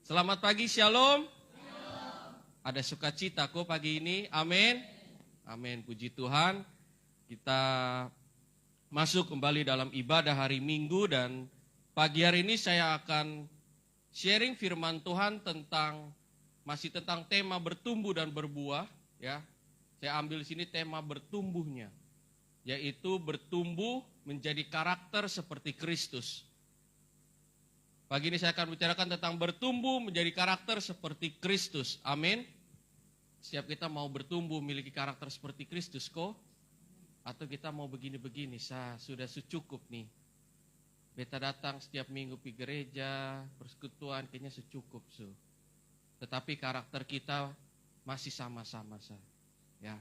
Selamat pagi, Shalom. Ada sukacita kok pagi ini, amin. Amin, puji Tuhan. Kita masuk kembali dalam ibadah hari Minggu dan pagi hari ini saya akan sharing firman Tuhan masih tentang tema bertumbuh dan berbuah. Ya, saya ambil di sini tema bertumbuhnya, yaitu bertumbuh menjadi karakter seperti Kristus. Pagi ini saya akan bicarakan tentang bertumbuh menjadi karakter seperti Kristus. Amin. Setiap kita mau bertumbuh memiliki karakter seperti Kristus kok? Atau kita mau begini-begini, sudah cukup nih. Beta datang setiap minggu di gereja, persekutuan kayaknya secukup. Tetapi karakter kita masih sama-sama. Ya.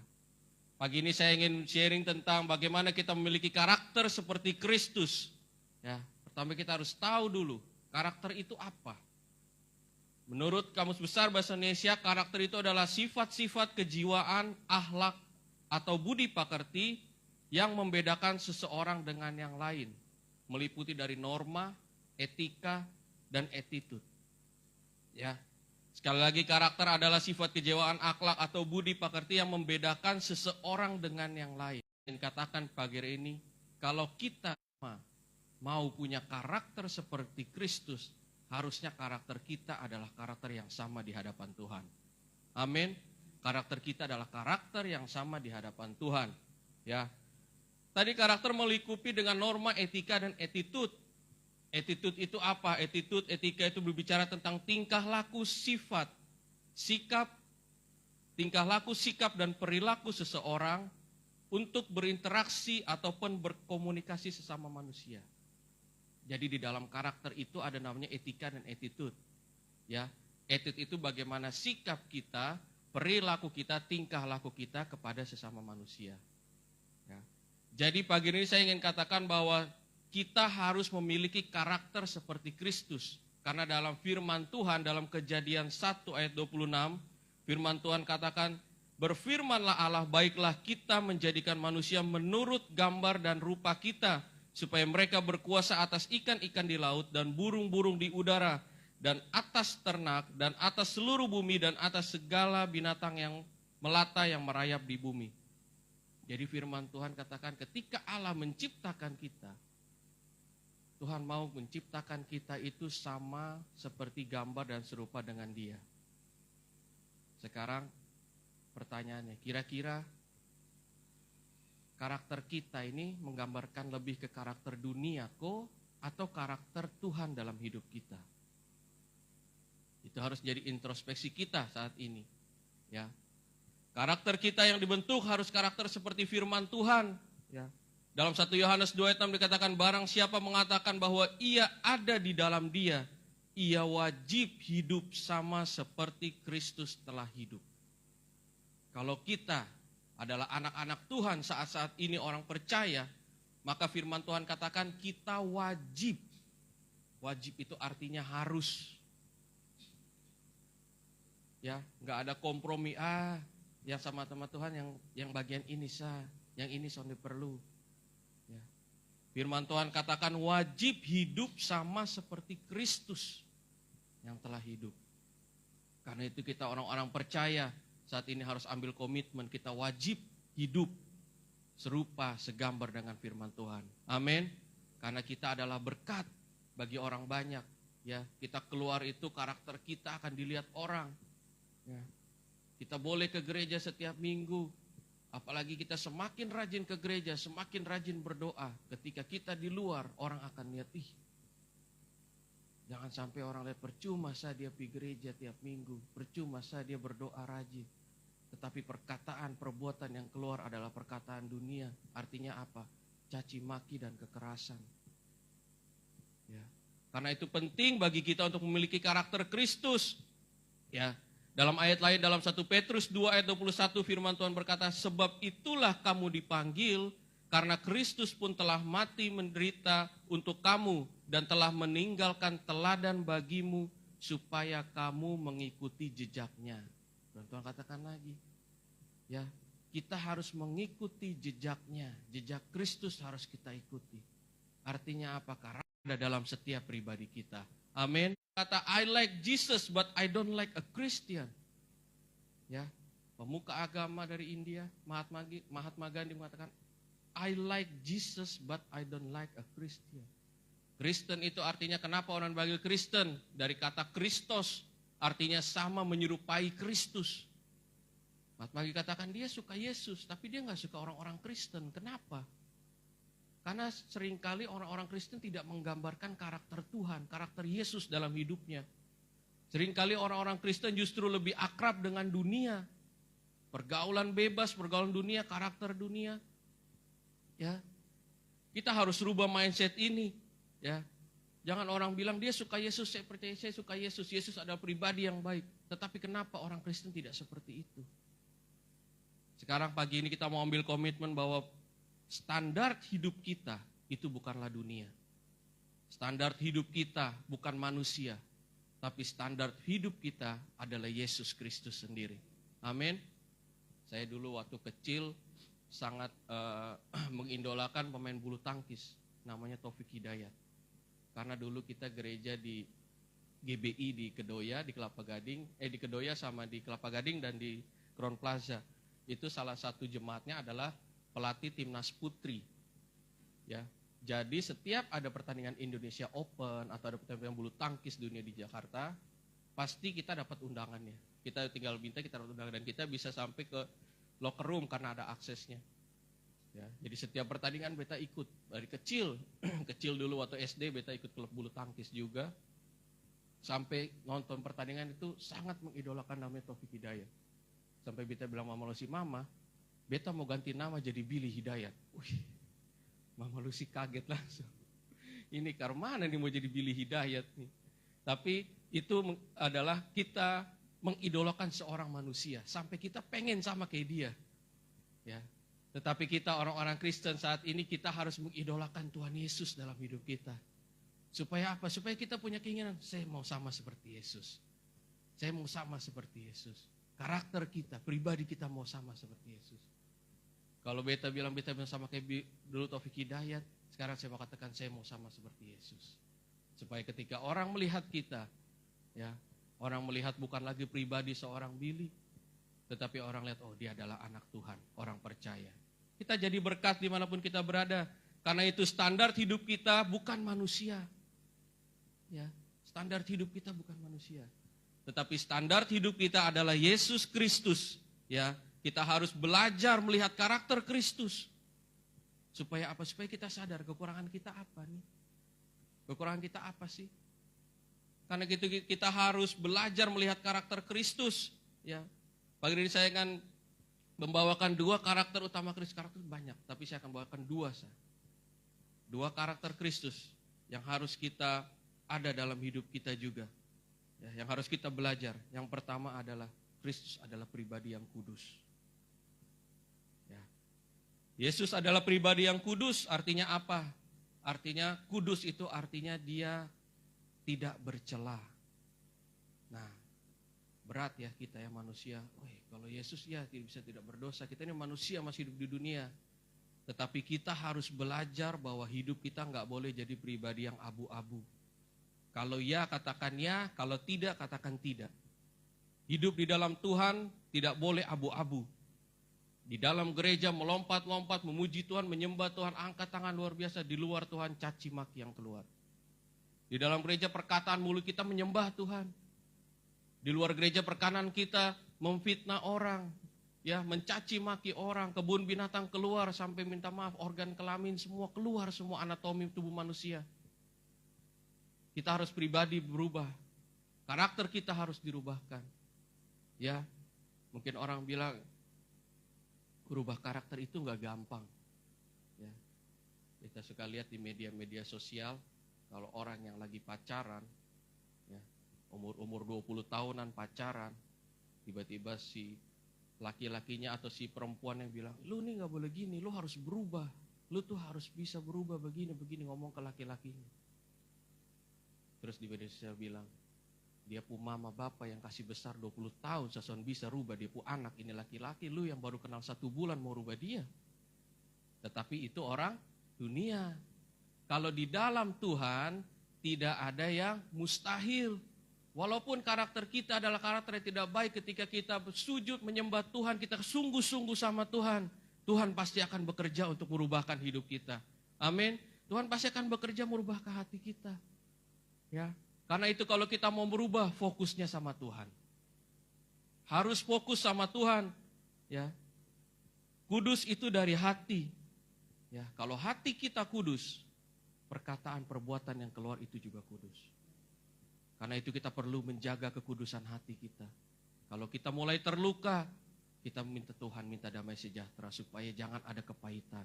Pagi ini saya ingin sharing tentang bagaimana kita memiliki karakter seperti Kristus. Ya. Pertama kita harus tahu dulu. Karakter itu apa? Menurut Kamus Besar Bahasa Indonesia, karakter itu adalah sifat-sifat kejiwaan, akhlak, atau budi pekerti yang membedakan seseorang dengan yang lain. Meliputi dari norma, etika, dan attitude. Ya. Sekali lagi, karakter adalah sifat kejiwaan, akhlak, atau budi pekerti yang membedakan seseorang dengan yang lain. Dan katakan pagi ini, kalau kita mau punya karakter seperti Kristus, harusnya karakter kita adalah karakter yang sama di hadapan Tuhan. Amin. Karakter kita adalah karakter yang sama di hadapan Tuhan. Ya. Tadi karakter melingkupi dengan norma, etika, dan attitude. Attitude itu apa? Attitude, etika itu berbicara tentang tingkah laku, sifat, sikap, tingkah laku, sikap, dan perilaku seseorang untuk berinteraksi ataupun berkomunikasi sesama manusia. Jadi di dalam karakter itu ada namanya etika dan attitude. Ya, attitude itu bagaimana sikap kita, perilaku kita, tingkah laku kita kepada sesama manusia. Ya. Jadi pagi ini saya ingin katakan bahwa kita harus memiliki karakter seperti Kristus. Karena dalam firman Tuhan, dalam Kejadian 1 ayat 26, firman Tuhan katakan, berfirmanlah Allah, baiklah kita menjadikan manusia menurut gambar dan rupa kita, supaya mereka berkuasa atas ikan-ikan di laut dan burung-burung di udara dan atas ternak dan atas seluruh bumi dan atas segala binatang yang melata yang merayap di bumi. Jadi firman Tuhan katakan ketika Allah menciptakan kita, Tuhan mau menciptakan kita itu sama seperti gambar dan serupa dengan Dia. Sekarang pertanyaannya, kira-kira karakter kita ini menggambarkan lebih ke karakter dunia kok atau karakter Tuhan dalam hidup kita? Itu harus jadi introspeksi kita saat ini. Ya. Karakter kita yang dibentuk harus karakter seperti firman Tuhan. Ya. Dalam 1 Yohanes 2 ayat 6 dikatakan, barang siapa mengatakan bahwa ia ada di dalam Dia, ia wajib hidup sama seperti Kristus telah hidup. Kalau kita adalah anak-anak Tuhan saat-saat ini orang percaya, maka firman Tuhan katakan kita wajib. Wajib itu artinya harus. Ya, enggak ada kompromi, yang sama-sama Tuhan yang bagian ini yang ini sonde perlu. Ya. Firman Tuhan katakan wajib hidup sama seperti Kristus yang telah hidup. Karena itu kita orang-orang percaya saat ini harus ambil komitmen, kita wajib hidup serupa, segambar dengan firman Tuhan. Amin. Karena kita adalah berkat bagi orang banyak. Ya, kita keluar itu karakter kita akan dilihat orang. Ya. Kita boleh ke gereja setiap minggu. Apalagi kita semakin rajin ke gereja, semakin rajin berdoa. Ketika kita di luar, orang akan lihat, jangan sampai orang lihat percuma dia pergi gereja tiap minggu, percuma dia berdoa rajin. Tetapi perkataan, perbuatan yang keluar adalah perkataan dunia. Artinya apa? Caci maki dan kekerasan. Ya. Karena itu penting bagi kita untuk memiliki karakter Kristus. Ya. Dalam ayat lain, dalam 1 Petrus 2 ayat 21 firman Tuhan berkata, sebab itulah kamu dipanggil, karena Kristus pun telah mati menderita untuk kamu, dan telah meninggalkan teladan bagimu, supaya kamu mengikuti jejaknya. Dan Tuhan katakan lagi, ya, kita harus mengikuti jejaknya, jejak Kristus harus kita ikuti. Artinya apa? Karena ada dalam setiap pribadi kita. Amin. kata I like Jesus but I don't like a Christian. Ya, pemuka agama dari India, Mahatma Gandhi mengatakan I like Jesus but I don't like a Christian. Kristen itu artinya, kenapa orang panggil Kristen? Dari kata Kristos, artinya sama, menyerupai Kristus. Mahatma Gandhi katakan dia suka Yesus, tapi dia nggak suka orang-orang Kristen. Kenapa? Karena seringkali orang-orang Kristen tidak menggambarkan karakter Tuhan, karakter Yesus dalam hidupnya. Seringkali orang-orang Kristen justru lebih akrab dengan dunia. Pergaulan bebas, pergaulan dunia, karakter dunia. Ya, kita harus rubah mindset ini. Ya, jangan orang bilang dia suka Yesus, saya percaya saya suka Yesus. Yesus adalah pribadi yang baik. Tetapi kenapa orang Kristen tidak seperti itu? Sekarang pagi ini kita mau ambil komitmen bahwa standar hidup kita itu bukanlah dunia. Standar hidup kita bukan manusia. Tapi standar hidup kita adalah Yesus Kristus sendiri. Amin. Saya dulu waktu kecil sangat mengidolakan pemain bulu tangkis. Namanya Taufik Hidayat. Karena dulu kita gereja di GBI di Kedoya, di Kelapa Gading. Di Kedoya sama di Kelapa Gading dan di Crown Plaza. Itu salah satu jemaatnya adalah pelatih timnas putri. Ya. Jadi setiap ada pertandingan Indonesia Open atau ada pertandingan bulu tangkis dunia di Jakarta, pasti kita dapat undangannya. Kita tinggal minta, kita dapat undangan dan kita bisa sampai ke locker room karena ada aksesnya. Ya, jadi setiap pertandingan beta ikut dari kecil, kecil dulu waktu SD beta ikut klub bulu tangkis juga. Sampai nonton pertandingan itu sangat mengidolakan namanya Taufik Hidayat. Sampai beta bilang Mama Lucy, Mama, beta mau ganti nama jadi Billy Hidayat. Wih, Mama Lucy kaget langsung. Ini karmana nih mau jadi Billy Hidayat nih. Tapi itu adalah kita mengidolakan seorang manusia sampai kita pengen sama kayak dia. Ya. Tetapi kita orang-orang Kristen saat ini kita harus mengidolakan Tuhan Yesus dalam hidup kita. Supaya apa? Supaya kita punya keinginan, saya mau sama seperti Yesus. Saya mau sama seperti Yesus. Karakter kita, pribadi kita mau sama seperti Yesus. Kalau beta bilang sama kayak dulu Taufik Hidayat, sekarang saya mau katakan saya mau sama seperti Yesus. Supaya ketika orang melihat kita, ya, orang melihat bukan lagi pribadi seorang Billy, tetapi orang lihat, oh dia adalah anak Tuhan, orang percaya. Kita jadi berkat dimanapun kita berada. Karena itu standar hidup kita bukan manusia. Ya, standar hidup kita bukan manusia. Tetapi standar hidup kita adalah Yesus Kristus. Ya, kita harus belajar melihat karakter Kristus. Supaya apa? Supaya kita sadar kekurangan kita apa nih? Kekurangan kita apa sih? Karena gitu kita harus belajar melihat karakter Kristus. Ya, pagi ini saya akan membawakan dua karakter utama Kristus. Karakter banyak, tapi saya akan bawakan dua karakter Kristus yang harus kita ada dalam hidup kita juga. Ya, yang harus kita belajar. Yang pertama adalah Kristus adalah pribadi yang kudus. Ya. Yesus adalah pribadi yang kudus, artinya apa? Artinya kudus itu artinya dia tidak bercela. Nah, berat ya kita ya manusia. Kalau Yesus ya tidak berdosa. Kita ini manusia masih hidup di dunia. Tetapi kita harus belajar bahwa hidup kita nggak boleh jadi pribadi yang abu-abu. Kalau ya katakan ya, kalau tidak katakan tidak. Hidup di dalam Tuhan tidak boleh abu-abu. Di dalam gereja melompat-lompat, memuji Tuhan, menyembah Tuhan, angkat tangan luar biasa. Di luar Tuhan caci maki yang keluar. Di dalam gereja perkataan mulut kita menyembah Tuhan. Di luar gereja perkataan kita memfitnah orang, ya, mencaci maki orang, kebun binatang keluar sampai minta maaf, organ kelamin semua keluar, semua anatomi tubuh manusia. Kita harus pribadi berubah. Karakter kita harus dirubahkan. Ya, mungkin orang bilang berubah karakter itu nggak gampang. Ya, kita suka lihat di media-media sosial. Kalau orang yang lagi pacaran, ya, umur 20 tahunan pacaran, tiba-tiba si laki-lakinya atau si perempuan yang bilang, lu nih gak boleh gini, lu harus berubah. Lu tuh harus bisa berubah begini, ngomong ke laki-lakinya. Terus di media sosial bilang, dia pu mama bapak yang kasih besar 20 tahun, sesuatu bisa rubah, dia pu anak, ini laki-laki, lu yang baru kenal 1 bulan mau rubah dia. Tetapi itu orang dunia. Kalau di dalam Tuhan tidak ada yang mustahil. Walaupun karakter kita adalah karakter yang tidak baik, ketika kita sujud menyembah Tuhan, kita sungguh-sungguh sama Tuhan, Tuhan pasti akan bekerja untuk merubahkan hidup kita. Amin. Tuhan pasti akan bekerja merubahkan hati kita. Ya. Karena itu kalau kita mau berubah, fokusnya sama Tuhan. Harus fokus sama Tuhan. Ya. Kudus itu dari hati. Ya, kalau hati kita kudus, perkataan perbuatan yang keluar itu juga kudus. Karena itu kita perlu menjaga kekudusan hati kita. Kalau kita mulai terluka, kita minta Tuhan, minta damai sejahtera supaya jangan ada kepahitan.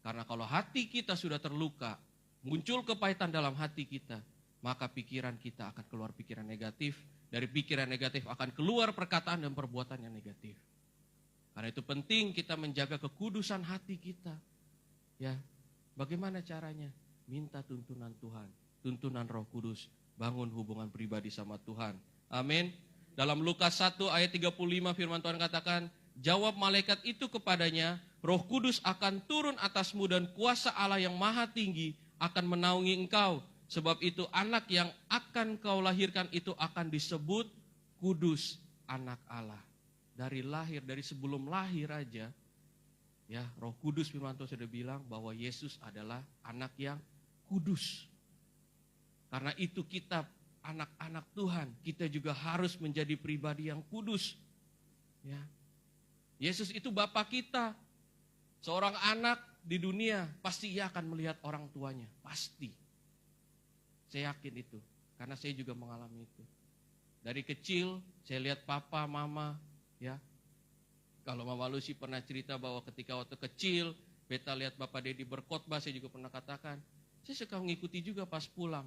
Karena kalau hati kita sudah terluka, muncul kepahitan dalam hati kita, maka pikiran kita akan keluar pikiran negatif. Dari pikiran negatif akan keluar perkataan dan perbuatan yang negatif. Karena itu penting kita menjaga kekudusan hati kita. Ya, bagaimana caranya? Minta tuntunan Tuhan, tuntunan Roh Kudus. Bangun hubungan pribadi sama Tuhan. Amin. Dalam Lukas 1 ayat 35 firman Tuhan katakan, jawab malaikat itu kepadanya, Roh Kudus akan turun atasmu dan kuasa Allah yang maha tinggi akan menaungi engkau. Sebab itu anak yang akan kau lahirkan itu akan disebut kudus, anak Allah. Dari lahir, dari sebelum lahir aja, ya Roh Kudus firman Tuhan sudah bilang bahwa Yesus adalah anak yang kudus. Karena itu kita anak-anak Tuhan, kita juga harus menjadi pribadi yang kudus. Ya. Yesus itu Bapa kita. Seorang anak di dunia pasti ia akan melihat orang tuanya, pasti. Saya yakin itu, karena saya juga mengalami itu. Dari kecil saya lihat papa, mama, ya. Kalau Mama Lucy pernah cerita bahwa ketika waktu kecil, beta lihat Bapak Dedi berkhotbah, saya juga pernah katakan, saya suka mengikuti juga pas pulang.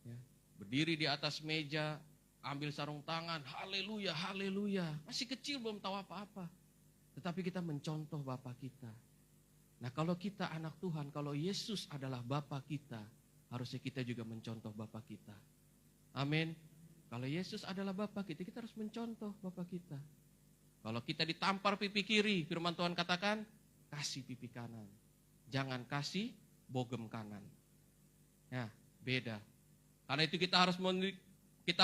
Ya, berdiri di atas meja, ambil sarung tangan, haleluya, haleluya. Masih kecil belum tahu apa-apa. Tetapi kita mencontoh Bapa kita. Nah kalau kita anak Tuhan, kalau Yesus adalah Bapa kita, harusnya kita juga mencontoh Bapa kita. Amin. Kalau Yesus adalah Bapa kita, kita harus mencontoh Bapa kita. Kalau kita ditampar pipi kiri, firman Tuhan katakan, kasih pipi kanan. Jangan kasih bogem kanan. Ya, beda. Karena itu kita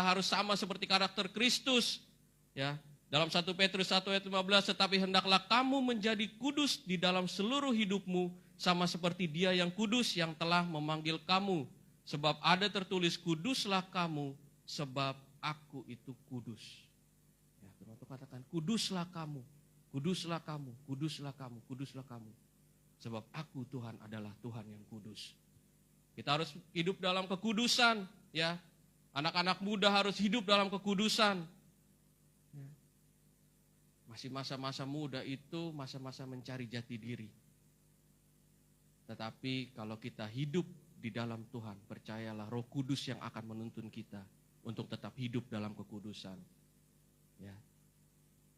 harus sama seperti karakter Kristus. Ya, dalam 1 Petrus 1 ayat 15, tetapi hendaklah kamu menjadi kudus di dalam seluruh hidupmu, sama seperti Dia yang kudus yang telah memanggil kamu. Sebab ada tertulis, kuduslah kamu, sebab aku itu kudus. Ya, firman Tuhan katakan, kuduslah kamu, kuduslah kamu, kuduslah kamu, kuduslah kamu. Sebab aku Tuhan adalah Tuhan yang kudus. Kita harus hidup dalam kekudusan, ya. Anak-anak muda harus hidup dalam kekudusan. Ya. Masih masa-masa muda itu masa-masa mencari jati diri. Tetapi kalau kita hidup di dalam Tuhan, percayalah Roh Kudus yang akan menuntun kita untuk tetap hidup dalam kekudusan. Ya.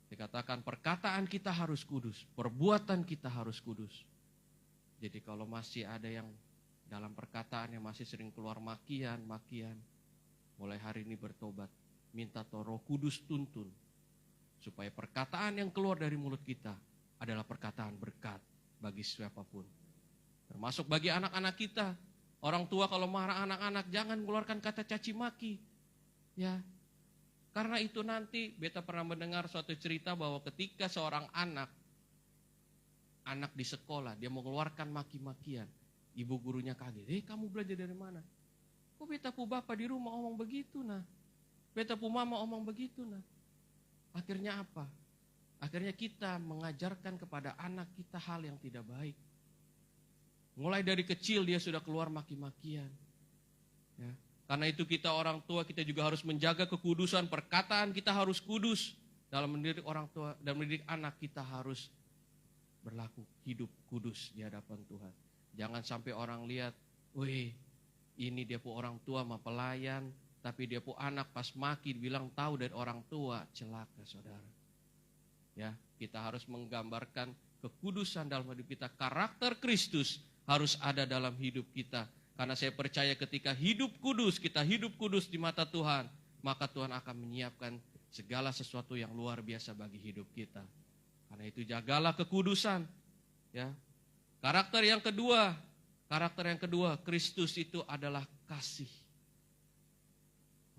Dikatakan perkataan kita harus kudus, perbuatan kita harus kudus. Jadi kalau masih ada yang dalam perkataan yang masih sering keluar makian, mulai hari ini bertobat. Minta Roh Kudus tuntun. Supaya perkataan yang keluar dari mulut kita adalah perkataan berkat bagi siapapun. Termasuk bagi anak-anak kita. Orang tua kalau marah anak-anak jangan mengeluarkan kata caci maki. Ya. Karena itu nanti beta pernah mendengar suatu cerita bahwa ketika seorang anak di sekolah dia mau mengeluarkan maki-makian. Ibu gurunya kaget, kamu belajar dari mana? Kok beta pu bapak di rumah omong begitu nah? Beta pu mama omong begitu nah? Akhirnya apa? Akhirnya kita mengajarkan kepada anak kita hal yang tidak baik. Mulai dari kecil dia sudah keluar maki-makian. Ya. Karena itu kita orang tua kita juga harus menjaga kekudusan, perkataan kita harus kudus. Dalam mendidik orang tua dan mendidik anak kita harus berlaku hidup kudus di hadapan Tuhan. Jangan sampai orang lihat, wih ini dia pu orang tua mah pelayan, tapi dia pu anak pas maki bilang tahu dari orang tua, celaka saudara. Ya, kita harus menggambarkan kekudusan dalam hidup kita. Karakter Kristus harus ada dalam hidup kita. Karena saya percaya ketika hidup kudus, kita hidup kudus di mata Tuhan, maka Tuhan akan menyiapkan segala sesuatu yang luar biasa bagi hidup kita. Karena itu jagalah kekudusan. Ya. Karakter yang kedua, Kristus itu adalah kasih.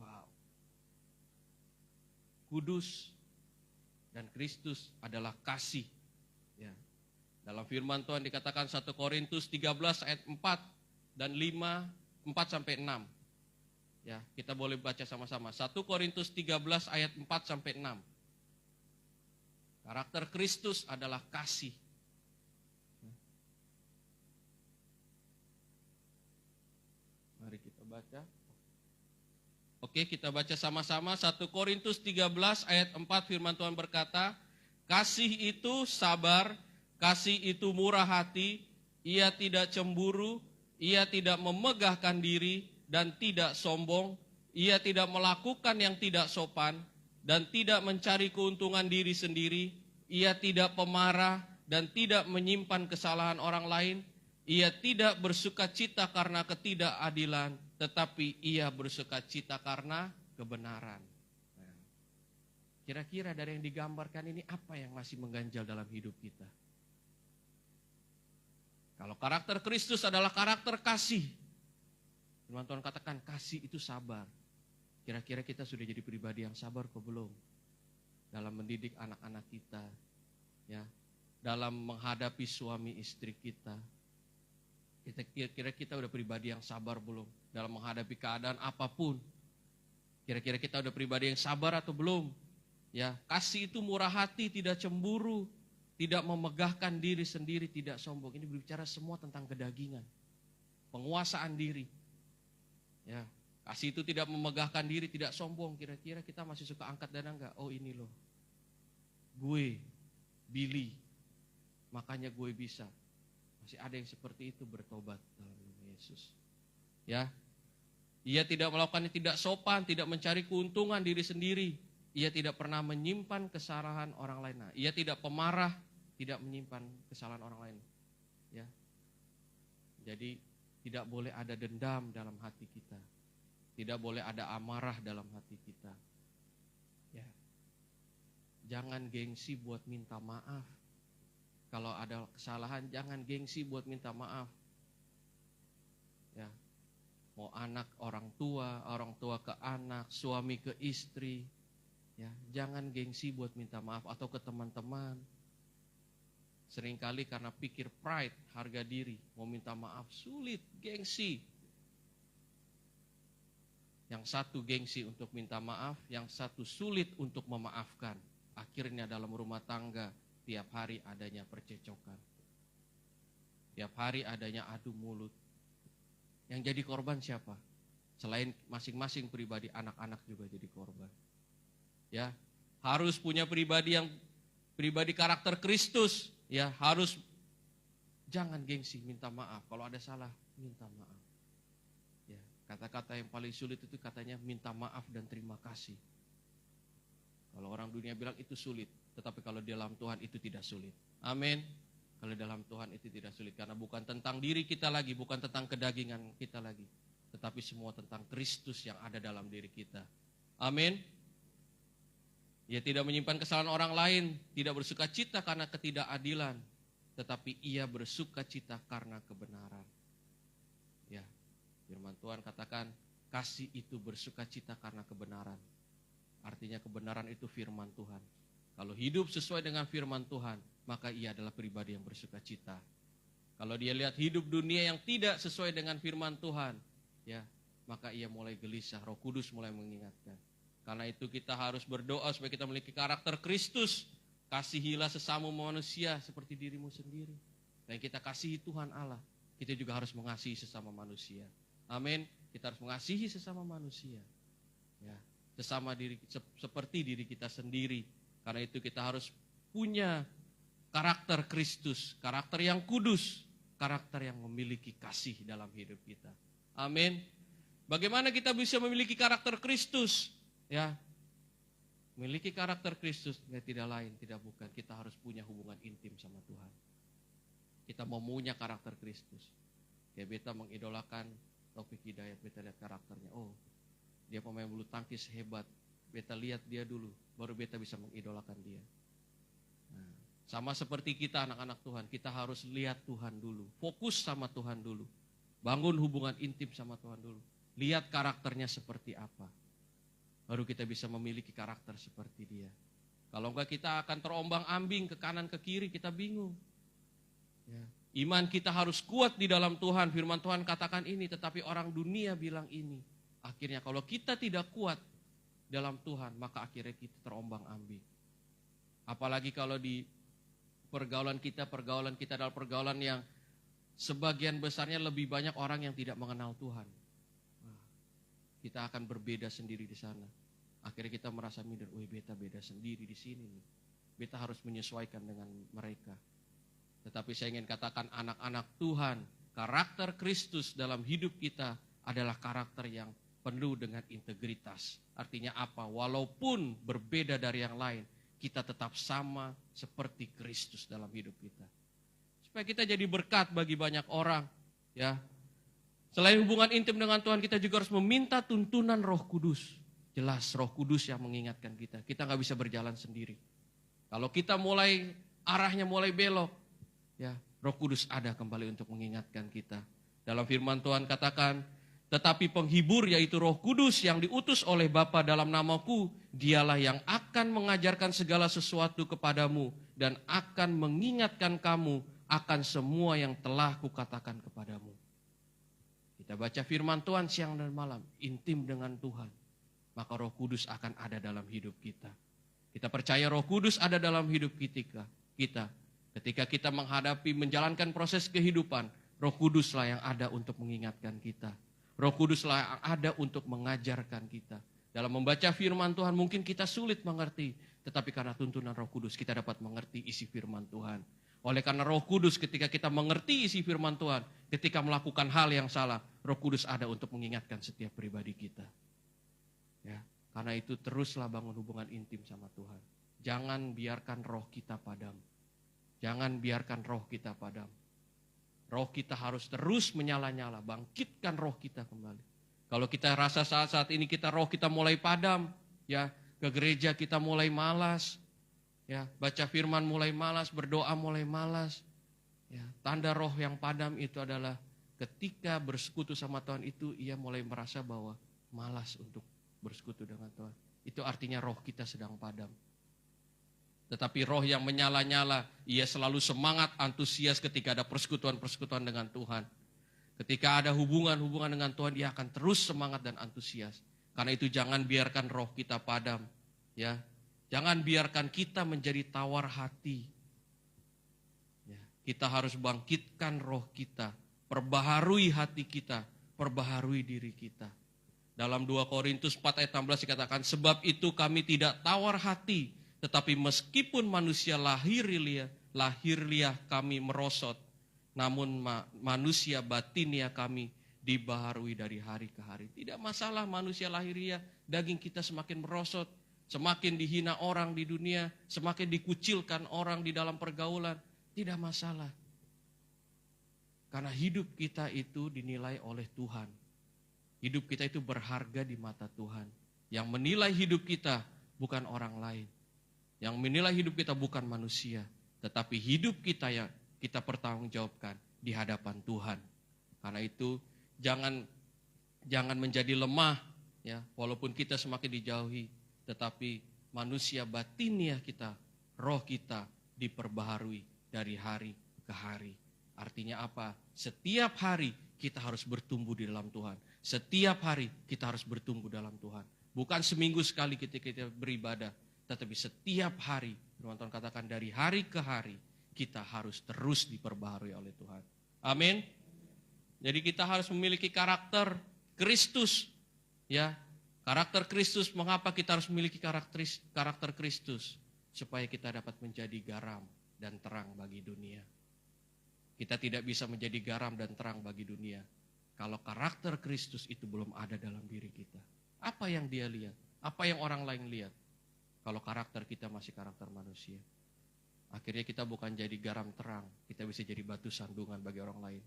Wow. kudus, dan Kristus adalah kasih. Ya. Dalam firman Tuhan dikatakan 1 Korintus 13 ayat 4 dan 5, 4 sampai 6. Ya, kita boleh baca sama-sama. 1 Korintus 13 ayat 4 sampai 6. Karakter Kristus adalah kasih. Mari kita baca. Oke, kita baca sama-sama 1 Korintus 13 ayat 4, firman Tuhan berkata, kasih itu sabar, kasih itu murah hati, ia tidak cemburu, ia tidak memegahkan diri dan tidak sombong, ia tidak melakukan yang tidak sopan dan tidak mencari keuntungan diri sendiri, ia tidak pemarah dan tidak menyimpan kesalahan orang lain, ia tidak bersukacita karena ketidakadilan, tetapi ia bersukacita karena kebenaran. Nah, kira-kira dari yang digambarkan ini apa yang masih mengganjal dalam hidup kita? Kalau karakter Kristus adalah karakter kasih, firman Tuhan katakan kasih itu sabar. Kira-kira kita sudah jadi pribadi yang sabar atau belum? Dalam mendidik anak-anak kita, ya, dalam menghadapi suami istri kita. Kira-kira kita udah pribadi yang sabar belum? Dalam menghadapi keadaan apapun. Kira-kira kita udah pribadi yang sabar atau belum? Ya, kasih itu murah hati, tidak cemburu, tidak memegahkan diri sendiri, tidak sombong. Ini berbicara semua tentang kedagingan, penguasaan diri. Ya, kasih itu tidak memegahkan diri, tidak sombong. Kira-kira kita masih suka angkat dada enggak? Oh ini loh, gue, Billy, makanya gue bisa. Masih ada yang seperti itu, bertobat dalam nama Yesus. Ya, ia tidak melakukan yang tidak sopan, tidak mencari keuntungan diri sendiri. Ia tidak pernah menyimpan kesalahan orang lain. Nah, ia tidak pemarah, tidak menyimpan kesalahan orang lain. Ya, jadi tidak boleh ada dendam dalam hati kita. Tidak boleh ada amarah dalam hati kita. Ya, jangan gengsi buat minta maaf. Kalau ada kesalahan, jangan gengsi buat minta maaf. Ya, mau anak orang tua ke anak, suami ke istri, ya, jangan gengsi buat minta maaf atau ke teman-teman. Seringkali karena pikir pride, harga diri, mau minta maaf sulit, gengsi. Yang satu gengsi untuk minta maaf, yang satu sulit untuk memaafkan. Akhirnya dalam rumah tangga tiap hari adanya percecokan. Tiap hari adanya adu mulut. Yang jadi korban siapa? Selain masing-masing pribadi, anak-anak juga jadi korban. Ya, harus punya pribadi karakter Kristus. Ya, harus jangan gengsi, minta maaf. Kalau ada salah, minta maaf. Ya, kata-kata yang paling sulit itu katanya minta maaf dan terima kasih. Kalau orang dunia bilang itu sulit, tetapi kalau di dalam Tuhan itu tidak sulit. Amin. Kalau dalam Tuhan itu tidak sulit, karena bukan tentang diri kita lagi, bukan tentang kedagingan kita lagi, tetapi semua tentang Kristus yang ada dalam diri kita. Amin. Ia tidak menyimpan kesalahan orang lain, tidak bersukacita karena ketidakadilan, tetapi ia bersukacita karena kebenaran. Ya, firman Tuhan katakan, kasih itu bersukacita karena kebenaran. Artinya kebenaran itu firman Tuhan. Kalau hidup sesuai dengan firman Tuhan, maka ia adalah pribadi yang bersukacita. Kalau dia lihat hidup dunia yang tidak sesuai dengan firman Tuhan, ya, maka ia mulai gelisah. Roh Kudus mulai mengingatkan. Karena itu kita harus berdoa supaya kita memiliki karakter Kristus. Kasihilah sesama manusia seperti dirimu sendiri. Dan kita kasihi Tuhan Allah, kita juga harus mengasihi sesama manusia. Amin. Kita harus mengasihi sesama manusia. Ya, sesama diri seperti diri kita sendiri. Karena itu kita harus punya karakter Kristus, karakter yang kudus, karakter yang memiliki kasih dalam hidup kita. Amin. Bagaimana kita bisa memiliki karakter Kristus? Ya, memiliki karakter Kristus, tidak lain, tidak bukan. Kita harus punya hubungan intim sama Tuhan. Kita mau punya karakter Kristus. Ya, beta mengidolakan Taufik Hidayat, beta lihat karakternya. Oh, dia pemain bulu tangkis hebat. Beta lihat dia dulu, baru beta bisa mengidolakan dia. Nah, sama seperti kita anak-anak Tuhan, kita harus lihat Tuhan dulu. Fokus sama Tuhan dulu. Bangun hubungan intim sama Tuhan dulu. Lihat karakternya seperti apa. baru kita bisa memiliki karakter seperti dia. Kalau enggak kita akan terombang-ambing ke kanan ke kiri, kita bingung. Ya. Iman kita harus kuat di dalam Tuhan. Firman Tuhan katakan ini, tetapi orang dunia bilang ini. Akhirnya kalau kita tidak kuat dalam Tuhan, maka akhirnya kita terombang-ambing. Apalagi kalau di pergaulan kita adalah pergaulan yang sebagian besarnya lebih banyak orang yang tidak mengenal Tuhan. Kita akan berbeda sendiri di sana. Akhirnya kita merasa minder, beta beda sendiri di sini nih. Beta harus menyesuaikan dengan mereka. Tetapi saya ingin katakan anak-anak Tuhan, karakter Kristus dalam hidup kita adalah karakter yang penuh dengan integritas. Artinya apa? Walaupun berbeda dari yang lain, kita tetap sama seperti Kristus dalam hidup kita. Supaya kita jadi berkat bagi banyak orang. Ya. Selain hubungan intim dengan Tuhan, kita juga harus meminta tuntunan Roh Kudus. Jelas Roh Kudus yang mengingatkan kita. Kita gak bisa berjalan sendiri. Kalau kita arahnya mulai belok, ya, Roh Kudus ada kembali untuk mengingatkan kita. Dalam firman Tuhan katakan, tetapi penghibur yaitu Roh Kudus yang diutus oleh Bapa dalam namaku, dialah yang akan mengajarkan segala sesuatu kepadamu dan akan mengingatkan kamu akan semua yang telah kukatakan kepadamu. Kita baca firman Tuhan siang dan malam, intim dengan Tuhan. Maka Roh Kudus akan ada dalam hidup kita. Kita percaya Roh Kudus ada dalam hidup kita. Ketika kita menjalankan proses kehidupan, Roh Kuduslah yang ada untuk mengingatkan kita. Roh Kuduslah yang ada untuk mengajarkan kita. Dalam membaca firman Tuhan mungkin kita sulit mengerti, tetapi karena tuntunan Roh Kudus kita dapat mengerti isi firman Tuhan. Oleh karena Roh Kudus ketika kita mengerti isi firman Tuhan, ketika melakukan hal yang salah, Roh Kudus ada untuk mengingatkan setiap pribadi kita. Ya, karena itu teruslah bangun hubungan intim sama Tuhan. Jangan biarkan roh kita padam. Jangan biarkan roh kita padam. Roh kita harus terus menyala-nyala, bangkitkan roh kita kembali. Kalau kita rasa saat-saat ini roh kita mulai padam, ya, ke gereja kita mulai malas, ya, baca firman mulai malas, berdoa mulai malas. Ya, tanda roh yang padam itu adalah ketika bersekutu sama Tuhan itu ia mulai merasa bahwa malas untuk bersekutu dengan Tuhan. Itu artinya roh kita sedang padam. Tetapi roh yang menyala-nyala, ia selalu semangat, antusias ketika ada persekutuan-persekutuan dengan Tuhan. Ketika ada hubungan-hubungan dengan Tuhan, dia akan terus semangat dan antusias. Karena itu jangan biarkan roh kita padam. Ya, jangan biarkan kita menjadi tawar hati. Ya, kita harus bangkitkan roh kita, perbaharui hati kita, perbaharui diri kita. Dalam 2 Korintus 4 ayat 16 dikatakan, sebab itu kami tidak tawar hati, tetapi meskipun manusia lahiriah kami merosot, namun manusia batiniah kami dibaharui dari hari ke hari. Tidak masalah manusia lahiriah, daging kita semakin merosot, semakin dihina orang di dunia, semakin dikucilkan orang di dalam pergaulan, tidak masalah. Karena hidup kita itu dinilai oleh Tuhan. Hidup kita itu berharga di mata Tuhan. Yang menilai hidup kita bukan orang lain. Yang menilai hidup kita bukan manusia. Tetapi hidup kita yang kita pertanggungjawabkan di hadapan Tuhan. Karena itu jangan menjadi lemah, ya, walaupun kita semakin dijauhi. Tetapi manusia batiniah kita, roh kita diperbaharui dari hari ke hari. Artinya apa? Setiap hari kita harus bertumbuh di dalam Tuhan. Setiap hari kita harus bertumbuh dalam Tuhan. Bukan seminggu sekali ketika kita beribadah, tetapi setiap hari, firman Tuhan katakan dari hari ke hari, kita harus terus diperbaharui oleh Tuhan. Amin. Jadi kita harus memiliki karakter Kristus. Ya, karakter Kristus, mengapa kita harus memiliki karakter Kristus? Supaya kita dapat menjadi garam dan terang bagi dunia. Kita tidak bisa menjadi garam dan terang bagi dunia kalau karakter Kristus itu belum ada dalam diri kita. Apa yang dia lihat? Apa yang orang lain lihat? Kalau karakter kita masih karakter manusia. Akhirnya kita bukan jadi garam terang, kita bisa jadi batu sandungan bagi orang lain.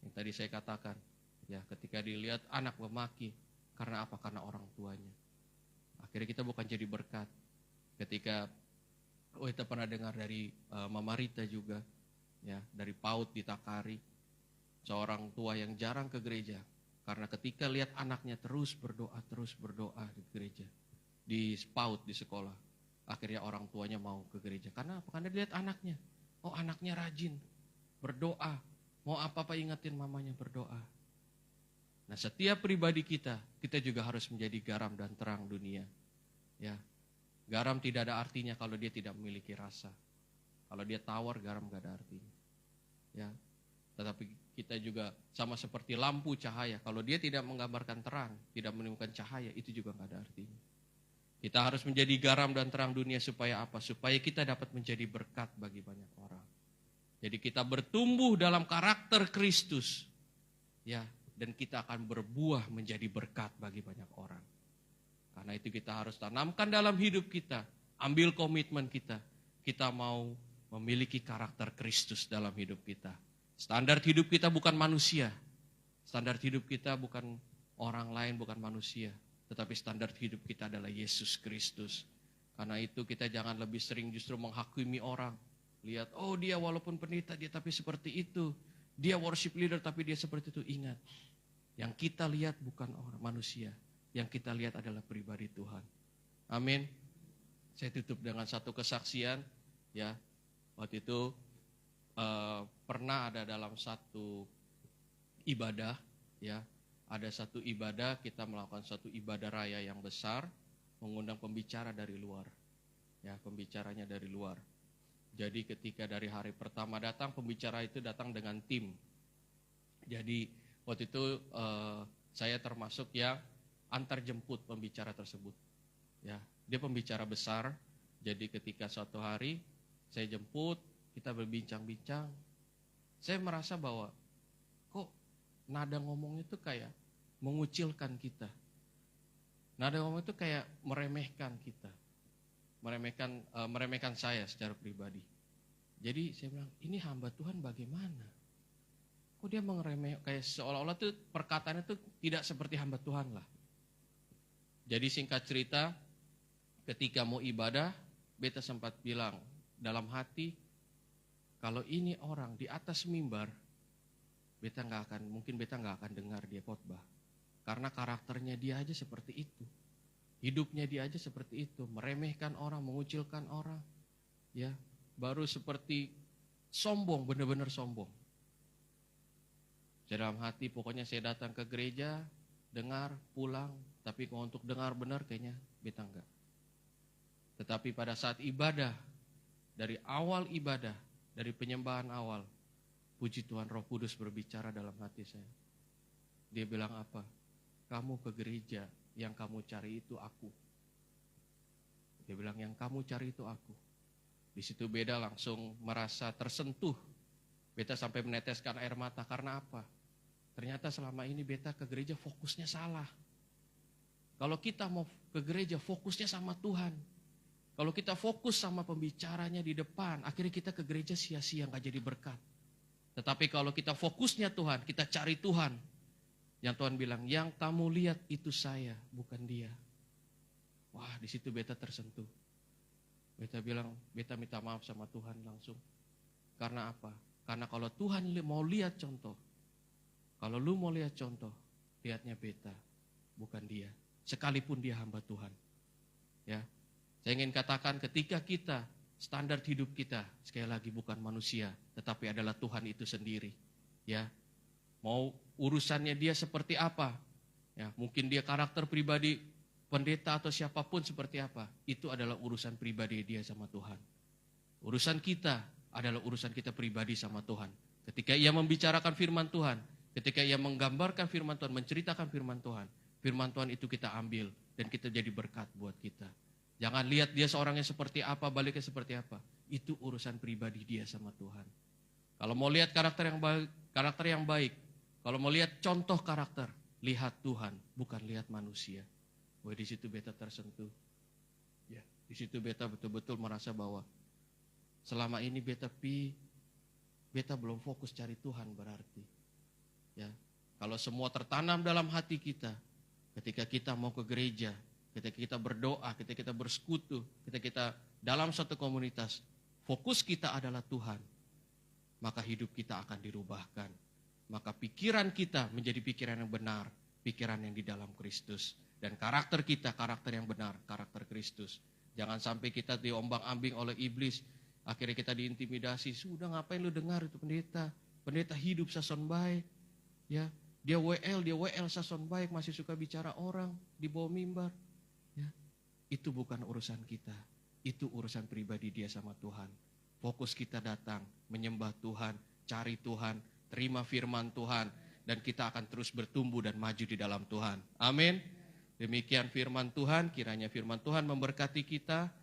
Yang tadi saya katakan, ya, ketika dilihat anak memaki, karena apa? Karena orang tuanya. Akhirnya kita bukan jadi berkat. Ketika kita pernah dengar dari Mama Rita juga, ya, dari PAUD di Takari, seorang tua yang jarang ke gereja, karena ketika lihat anaknya terus berdoa di gereja, di PAUD di sekolah. Akhirnya orang tuanya mau ke gereja. Karena apa? Karena dilihat anaknya. Oh, anaknya rajin, berdoa. Mau apa-apa ingetin mamanya berdoa. Nah, setiap pribadi kita juga harus menjadi garam dan terang dunia. Ya, garam tidak ada artinya kalau dia tidak memiliki rasa. Kalau dia tawar, garam gak ada artinya. Ya, tetapi kita juga sama seperti lampu cahaya. Kalau dia tidak menggambarkan terang, tidak menimbulkan cahaya, itu juga gak ada artinya. Kita harus menjadi garam dan terang dunia supaya apa? Supaya kita dapat menjadi berkat bagi banyak orang. Jadi kita bertumbuh dalam karakter Kristus. Ya, dan kita akan berbuah menjadi berkat bagi banyak orang. Karena itu kita harus tanamkan dalam hidup kita. Ambil komitmen kita. Kita mau memiliki karakter Kristus dalam hidup kita. Standar hidup kita bukan manusia. Standar hidup kita bukan orang lain, bukan manusia. Tetapi standar hidup kita adalah Yesus Kristus. Karena itu kita jangan lebih sering justru menghakimi orang. Lihat, oh dia walaupun pendeta dia tapi seperti itu. Dia worship leader tapi dia seperti itu. Ingat, yang kita lihat bukan orang manusia. Yang kita lihat adalah pribadi Tuhan. Amin. Saya tutup dengan satu kesaksian. Ya, waktu itu pernah ada dalam satu ibadah, ya, ada satu ibadah kita melakukan satu ibadah raya yang besar, mengundang pembicara dari luar, ya, pembicaranya dari luar. Jadi ketika dari hari pertama datang, pembicara itu datang dengan tim. Jadi waktu itu saya termasuk yang antar jemput pembicara tersebut, ya, dia pembicara besar. Jadi ketika suatu hari saya jemput, kita berbincang-bincang. Saya merasa bahwa kok nada ngomongnya itu kayak mengucilkan kita. Nada ngomong itu kayak meremehkan kita. Meremehkan saya secara pribadi. Jadi saya bilang, ini hamba Tuhan bagaimana? Kok dia mengeremeh, kayak seolah-olah tuh perkataannya tuh tidak seperti hamba Tuhan lah. Jadi singkat cerita, ketika mau ibadah, beta sempat bilang dalam hati, kalau ini orang di atas mimbar, mungkin beta nggak akan dengar dia khotbah, karena karakternya dia aja seperti itu, hidupnya dia aja seperti itu, meremehkan orang, mengucilkan orang, ya, baru seperti sombong, benar-benar sombong. Dalam hati pokoknya saya datang ke gereja, dengar, pulang, tapi kalau untuk dengar benar kayaknya beta enggak. Tetapi pada saat ibadah, dari awal ibadah, dari penyembahan awal, puji Tuhan Roh Kudus berbicara dalam hati saya. Dia bilang apa? Kamu ke gereja, yang kamu cari itu aku. Dia bilang yang kamu cari itu aku. Di situ beta langsung merasa tersentuh. Beta sampai meneteskan air mata, karena apa? Ternyata selama ini beta ke gereja fokusnya salah. Kalau kita mau ke gereja fokusnya sama Tuhan. Kalau kita fokus sama pembicaranya di depan, akhirnya kita ke gereja sia-sia, gak jadi berkat. Tetapi kalau kita fokusnya Tuhan, kita cari Tuhan. Yang Tuhan bilang, yang kamu lihat itu saya, bukan dia. Wah, di situ beta tersentuh. Beta bilang, beta minta maaf sama Tuhan langsung. Karena apa? Karena kalau Tuhan mau lihat contoh, kalau lu mau lihat contoh, lihatnya beta, bukan dia. Sekalipun dia hamba Tuhan. Ya. Saya ingin katakan ketika kita, standar hidup kita, sekali lagi bukan manusia, tetapi adalah Tuhan itu sendiri. Ya, mau urusannya dia seperti apa, ya, mungkin dia karakter pribadi pendeta atau siapapun seperti apa, itu adalah urusan pribadi dia sama Tuhan. Urusan kita adalah urusan kita pribadi sama Tuhan. Ketika ia membicarakan firman Tuhan, ketika ia menggambarkan firman Tuhan, menceritakan firman Tuhan itu kita ambil dan kita jadi berkat buat kita. Jangan lihat dia seorangnya seperti apa, baliknya seperti apa. Itu urusan pribadi dia sama Tuhan. Kalau mau lihat karakter yang baik, kalau mau lihat contoh karakter, lihat Tuhan, bukan lihat manusia. Wah, di situ beta tersentuh. Ya, di situ beta betul-betul merasa bahwa selama ini beta belum fokus cari Tuhan berarti. Ya, kalau semua tertanam dalam hati kita, ketika kita mau ke gereja, ketika kita berdoa, ketika kita bersekutu, ketika kita dalam suatu komunitas, fokus kita adalah Tuhan, maka hidup kita akan dirubahkan. Maka pikiran kita menjadi pikiran yang benar, pikiran yang di dalam Kristus. Dan karakter kita, karakter yang benar, karakter Kristus. Jangan sampai kita diombang-ambing oleh iblis. Akhirnya kita diintimidasi. Sudah ngapain lu dengar itu pendeta? Pendeta hidup sason baik. Ya, dia WL sason baik, masih suka bicara orang di bawah mimbar. Ya, itu bukan urusan kita. Itu urusan pribadi dia sama Tuhan. Fokus kita datang, menyembah Tuhan, cari Tuhan, terima firman Tuhan, dan kita akan terus bertumbuh dan maju di dalam Tuhan. Amin. Demikian firman Tuhan, kiranya firman Tuhan memberkati kita.